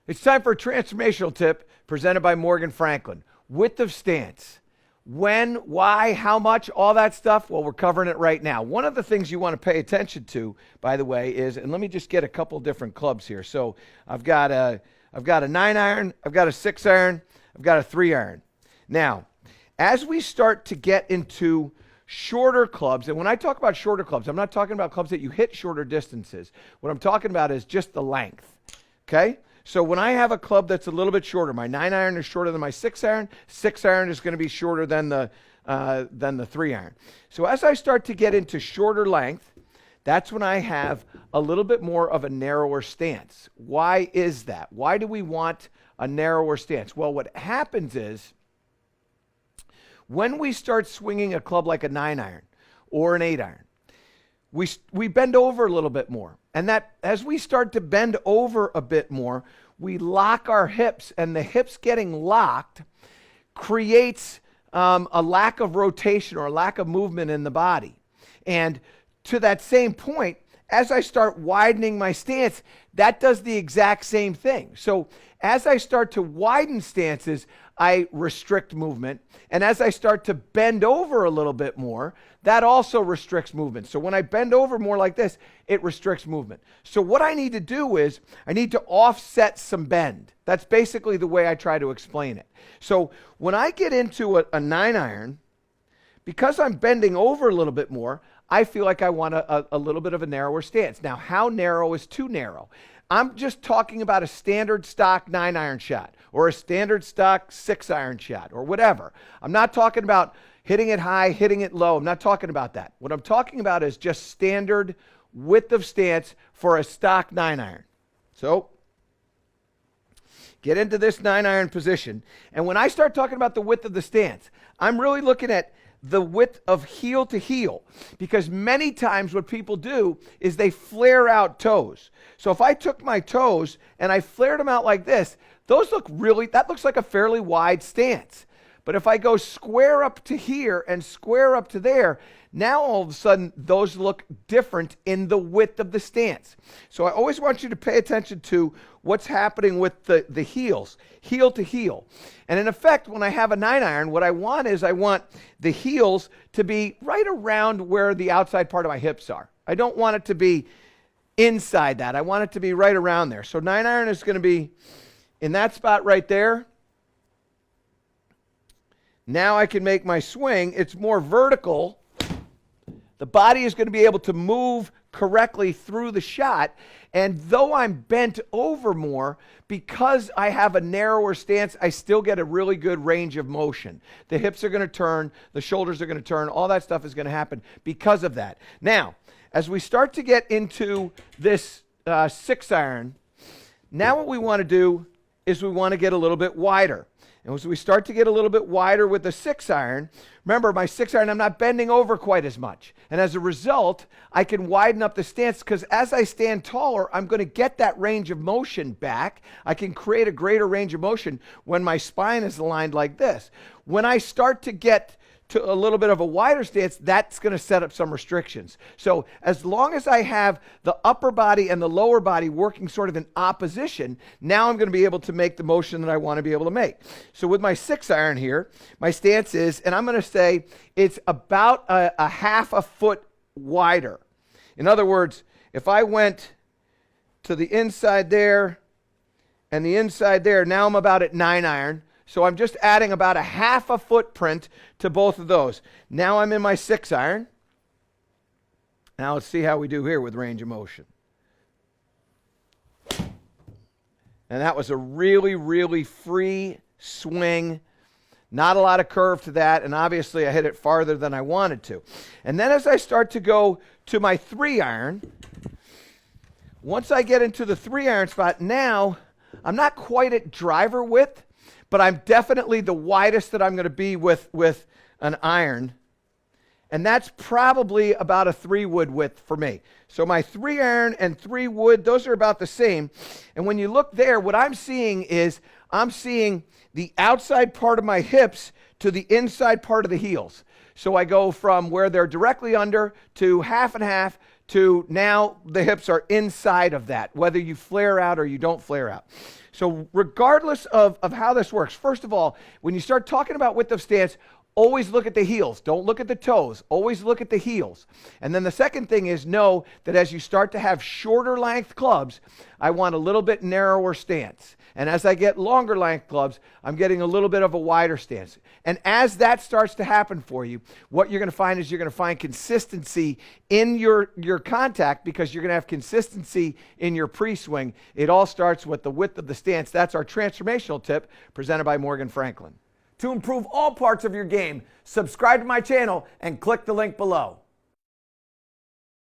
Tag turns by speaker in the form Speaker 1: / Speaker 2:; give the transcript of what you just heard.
Speaker 1: It's time for a transformational tip presented by Morgan Franklin. Width of stance. When, why, how much, all that stuff, well, we're covering it right now. One of the things you want to pay attention to, by the way, is, and let me just get a couple different clubs here. So I've got a 9-iron, I've got a 6-iron, I've got a 3-iron. Now, as we start to get into shorter clubs, and when I talk about shorter clubs, I'm not talking about clubs that you hit shorter distances. What I'm talking about is just the length, okay? So when I have a club that's a little bit shorter, my 9-iron is shorter than my 6-iron. 6-iron is going to be shorter than the 3-iron. So as I start to get into shorter length, that's when I have a little bit more of a narrower stance. Why is that? Why do we want a narrower stance? Well, what happens is when we start swinging a club like a 9-iron or an 8-iron, we bend over a little bit more. And that as we start to bend over a bit more, we lock our hips, and the hips getting locked creates a lack of rotation or a lack of movement in the body. And to that same point, as I start widening my stance, that does the exact same thing. So as I start to widen stances, I restrict movement. And as I start to bend over a little bit more, that also restricts movement. So when I bend over more like this, it restricts movement. So what I need to do is I need to offset some bend. That's basically the way I try to explain it. So when I get into a 9-iron, because I'm bending over a little bit more, I feel like I want a little bit of a narrower stance. Now, how narrow is too narrow? I'm just talking about a standard stock 9-iron shot or a standard stock 6-iron shot or whatever. I'm not talking about hitting it high, hitting it low. I'm not talking about that. What I'm talking about is just standard width of stance for a stock 9-iron. So get into this 9-iron position. And when I start talking about the width of the stance, I'm really looking at the width of heel to heel, because many times what people do is they flare out toes. So if I took my toes and I flared them out like this, that looks like a fairly wide stance. But if I go square up to here and square up to there, now all of a sudden those look different in the width of the stance. So I always want you to pay attention to what's happening with the heels, heel to heel. And in effect, when I have a 9-iron, what I want the heels to be right around where the outside part of my hips are. I don't want it to be inside that. I want it to be right around there. So 9-iron is going to be in that spot right there. Now I can make my swing. It's more vertical. The body is going to be able to move correctly through the shot. And though I'm bent over more, because I have a narrower stance, I still get a really good range of motion. The hips are going to turn, the shoulders are going to turn, all that stuff is going to happen because of that. Now, as we start to get into this 6-iron, now what we want to do is we want to get a little bit wider. And as we start to get a little bit wider with the 6-iron, remember my 6-iron, I'm not bending over quite as much. And as a result, I can widen up the stance because as I stand taller, I'm going to get that range of motion back. I can create a greater range of motion when my spine is aligned like this. When I start to get to a little bit of a wider stance, that's going to set up some restrictions. So as long as I have the upper body and the lower body working sort of in opposition, now I'm going to be able to make the motion that I want to be able to make. So with my 6-iron here, my stance is, and I'm going to say it's about a half a foot wider. In other words, if I went to the inside there and the inside there, now I'm about at 9-iron. So I'm just adding about a half a footprint to both of those. Now I'm in my 6-iron. Now let's see how we do here with range of motion. And that was a really, really free swing. Not a lot of curve to that, and obviously I hit it farther than I wanted to. And then as I start to go to my 3-iron, once I get into the 3-iron spot, now I'm not quite at driver width, but I'm definitely the widest that I'm going to be with an iron. And that's probably about a 3-wood width for me. So my 3-iron and 3-wood, those are about the same. And when you look there, what I'm seeing is I'm seeing the outside part of my hips to the inside part of the heels. So I go from where they're directly under to half and half to now the hips are inside of that, whether you flare out or you don't flare out. So regardless of how this works, first of all, when you start talking about width of stance, always look at the heels. Don't look at the toes. Always look at the heels. And then the second thing is know that as you start to have shorter length clubs, I want a little bit narrower stance. And as I get longer length clubs, I'm getting a little bit of a wider stance. And as that starts to happen for you, what you're going to find is you're going to find consistency in your contact, because you're going to have consistency in your pre-swing. It all starts with the width of the stance. That's our transformational tip presented by Morgan Franklin. To improve all parts of your game, subscribe to my channel and click the link below.